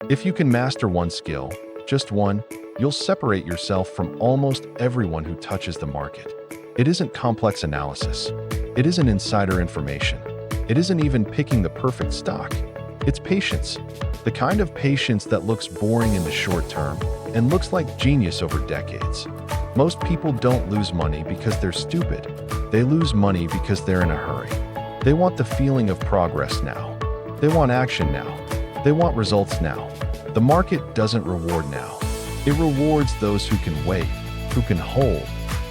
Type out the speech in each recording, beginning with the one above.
If you can master one skill, just one, you'll separate yourself from almost everyone who touches the market. It isn't complex analysis. It isn't insider information. It isn't even picking the perfect stock. It's patience. The kind of patience that looks boring in the short term and looks like genius over decades. Most people don't lose money because they're stupid. They lose money because they're in a hurry. They want the feeling of progress now. They want action now. They want results now. The market doesn't reward now. It rewards those who can wait, who can hold,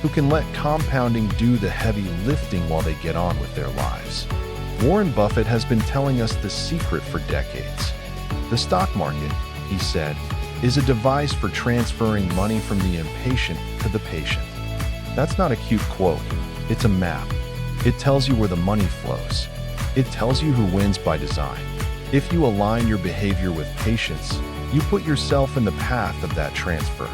who can let compounding do the heavy lifting while they get on with their lives. Warren Buffett has been telling us the secret for decades. The stock market, he said, is a device for transferring money from the impatient to the patient. That's not a cute quote. It's a map. It tells you where the money flows. It tells you who wins by design. If you align your behavior with patience, you put yourself in the path of that transfer.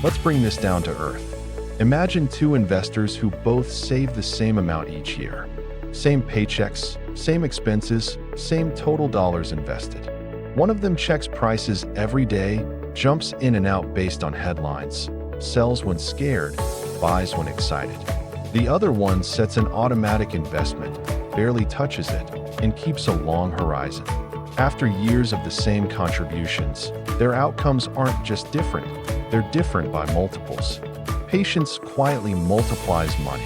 Let's bring this down to earth. Imagine two investors who both save the same amount each year. Same paychecks, same expenses, same total dollars invested. One of them checks prices every day, jumps in and out based on headlines, sells when scared, buys when excited. The other one sets an automatic investment, barely touches it, and keeps a long horizon. After years of the same contributions, their outcomes aren't just different, they're different by multiples. Patience quietly multiplies money.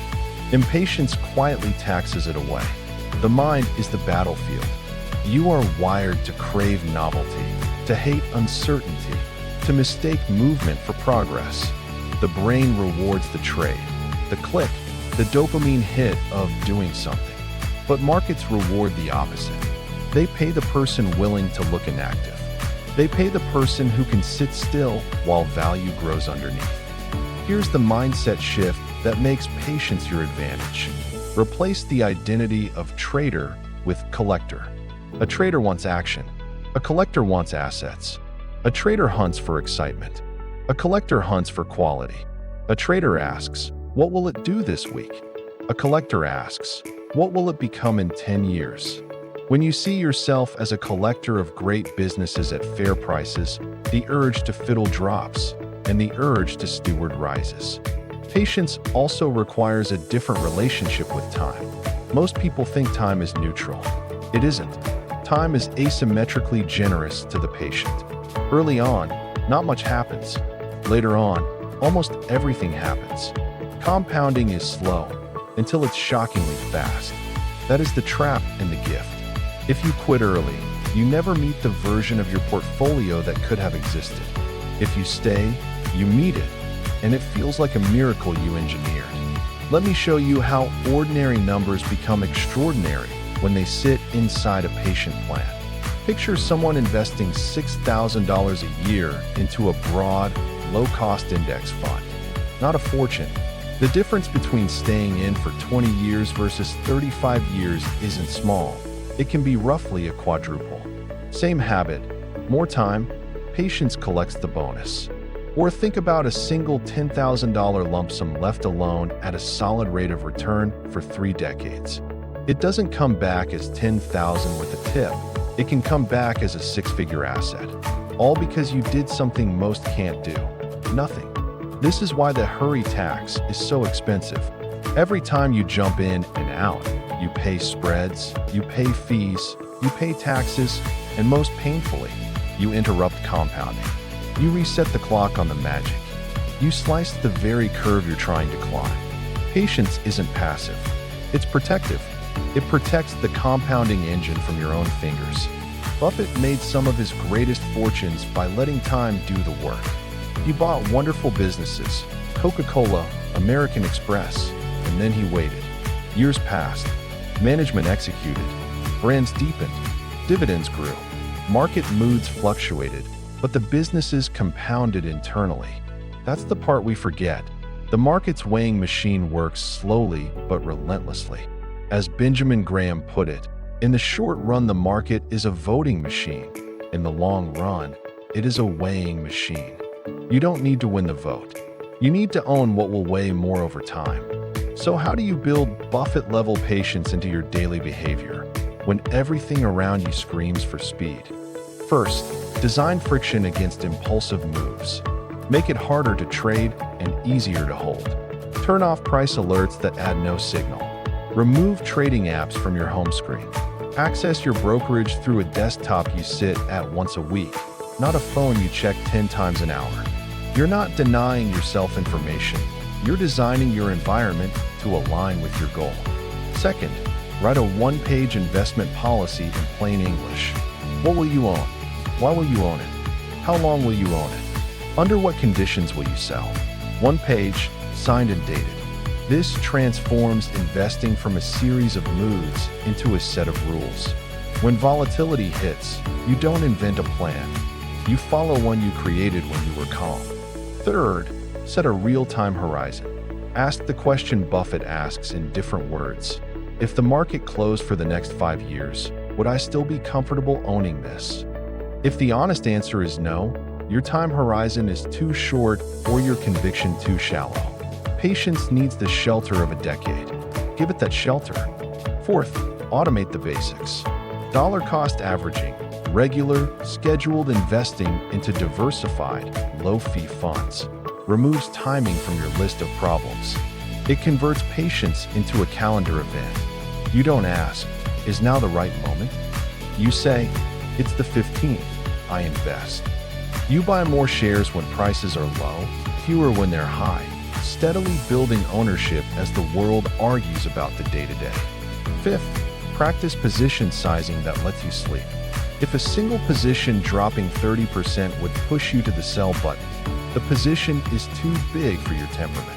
Impatience quietly taxes it away. The mind is the battlefield. You are wired to crave novelty, to hate uncertainty, to mistake movement for progress. The brain rewards the trade, the click, the dopamine hit of doing something. But markets reward the opposite. They pay the person willing to look inactive. They pay the person who can sit still while value grows underneath. Here's the mindset shift that makes patience your advantage. Replace the identity of trader with collector. A trader wants action. A collector wants assets. A trader hunts for excitement. A collector hunts for quality. A trader asks, what will it do this week? A collector asks, what will it become in 10 years? When you see yourself as a collector of great businesses at fair prices, the urge to fiddle drops, and the urge to steward rises. Patience also requires a different relationship with time. Most people think time is neutral. It isn't. Time is asymmetrically generous to the patient. Early on, not much happens. Later on, almost everything happens. Compounding is slow until it's shockingly fast. That is the trap and the gift. If you quit early, you never meet the version of your portfolio that could have existed. If you stay, you meet it, and it feels like a miracle you engineered. Let me show you how ordinary numbers become extraordinary when they sit inside a patient plan. Picture someone investing $6,000 a year into a broad, low-cost index fund. Not a fortune. The difference between staying in for 20 years versus 35 years isn't small. It can be roughly a quadruple. Same habit, more time, patience collects the bonus. Or think about a single $10,000 lump sum left alone at a solid rate of return for 3 decades. It doesn't come back as $10,000 with a tip. It can come back as a 6-figure asset. All because you did something most can't do. Nothing. This is why the hurry tax is so expensive. Every time you jump in and out, you pay spreads, you pay fees, you pay taxes, and most painfully, you interrupt compounding. You reset the clock on the magic. You slice the very curve you're trying to climb. Patience isn't passive. It's protective. It protects the compounding engine from your own fingers. Buffett made some of his greatest fortunes by letting time do the work. He bought wonderful businesses, Coca-Cola, American Express, and then he waited. Years passed. Management executed. Brands deepened. Dividends grew. Market moods fluctuated, but the businesses compounded internally. That's the part we forget. The market's weighing machine works slowly but relentlessly. As Benjamin Graham put it, in the short run, the market is a voting machine. In the long run, it is a weighing machine. You don't need to win the vote. You need to own what will weigh more over time. So how do you build Buffett-level patience into your daily behavior when everything around you screams for speed? First, Design friction against impulsive moves. Make it harder to trade and easier to hold. Turn off price alerts that add no signal. Remove trading apps from your home screen. Access your brokerage through a desktop you sit at once a week, not a phone you check 10 times an hour. You're not denying yourself information. You're designing your environment to align with your goal. Second, write a one-page investment policy in plain English. What will you own? Why will you own it? How long will you own it? Under what conditions will you sell? One page, signed and dated. This transforms investing from a series of moods into a set of rules. When volatility hits, you don't invent a plan. You follow one you created when you were calm. Third, set a real-time horizon. Ask the question Buffett asks in different words. If the market closed for the next 5 years, would I still be comfortable owning this? If the honest answer is no, your time horizon is too short or your conviction too shallow. Patience needs the shelter of a decade. Give it that shelter. Fourth, automate the basics. Dollar cost averaging, regular, scheduled investing into diversified, low-fee funds, removes timing from your list of problems. It converts patience into a calendar event. You don't ask, is now the right moment? You say, it's the 15th, I invest. You buy more shares when prices are low, fewer when they're high, steadily building ownership as the world argues about the day-to-day. Fifth, practice position sizing that lets you sleep. If a single position dropping 30% would push you to the sell button, the position is too big for your temperament.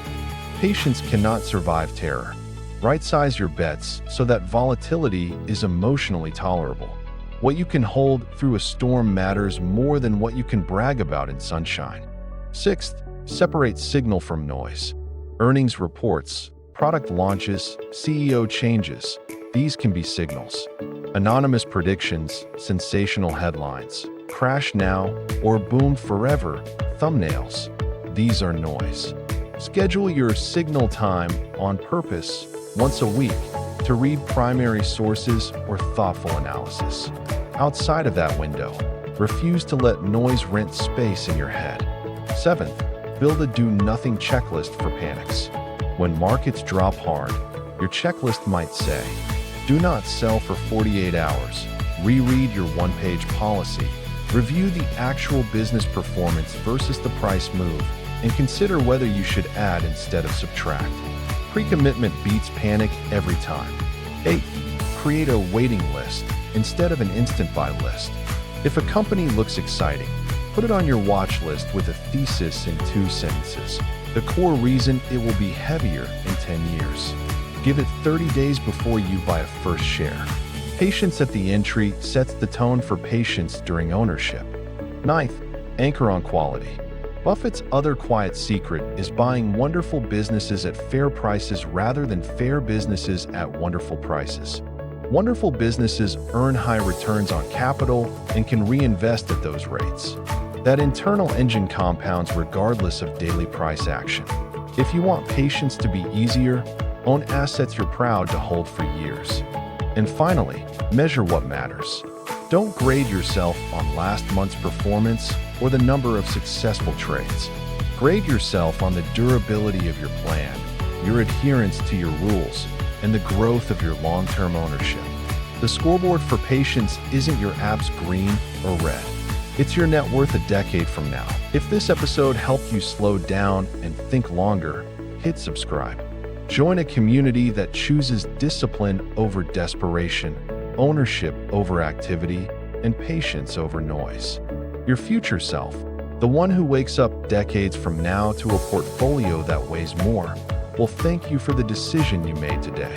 Patience cannot survive terror. Right-size your bets so that volatility is emotionally tolerable. What you can hold through a storm matters more than what you can brag about in sunshine. Sixth, separate signal from noise. Earnings reports, product launches, CEO changes. These can be signals. Anonymous predictions, sensational headlines, crash now or boom forever, thumbnails. These are noise. Schedule your signal time on purpose once a week to read primary sources or thoughtful analysis. Outside of that window, refuse to let noise rent space in your head. Seventh, build a do-nothing checklist for panics. When markets drop hard, your checklist might say, do not sell for 48 hours, reread your one-page policy, review the actual business performance versus the price move, and consider whether you should add instead of subtract. Pre-commitment beats panic every time. Eighth, create a waiting list instead of an instant buy list. If a company looks exciting, put it on your watch list with a thesis in 2 sentences. The core reason it will be heavier in 10 years. Give it 30 days before you buy a first share. Patience at the entry sets the tone for patience during ownership. Ninth, anchor on quality. Buffett's other quiet secret is buying wonderful businesses at fair prices rather than fair businesses at wonderful prices. Wonderful businesses earn high returns on capital and can reinvest at those rates. That internal engine compounds regardless of daily price action. If you want patience to be easier, own assets you're proud to hold for years. And finally, measure what matters. Don't grade yourself on last month's performance or the number of successful trades. Grade yourself on the durability of your plan, your adherence to your rules, and the growth of your long-term ownership. The scoreboard for patience isn't your app's green or red. It's your net worth a decade from now. If this episode helped you slow down and think longer, hit subscribe. Join a community that chooses discipline over desperation, ownership over activity, and patience over noise. Your future self, the one who wakes up decades from now to a portfolio that weighs more, will thank you for the decision you made today.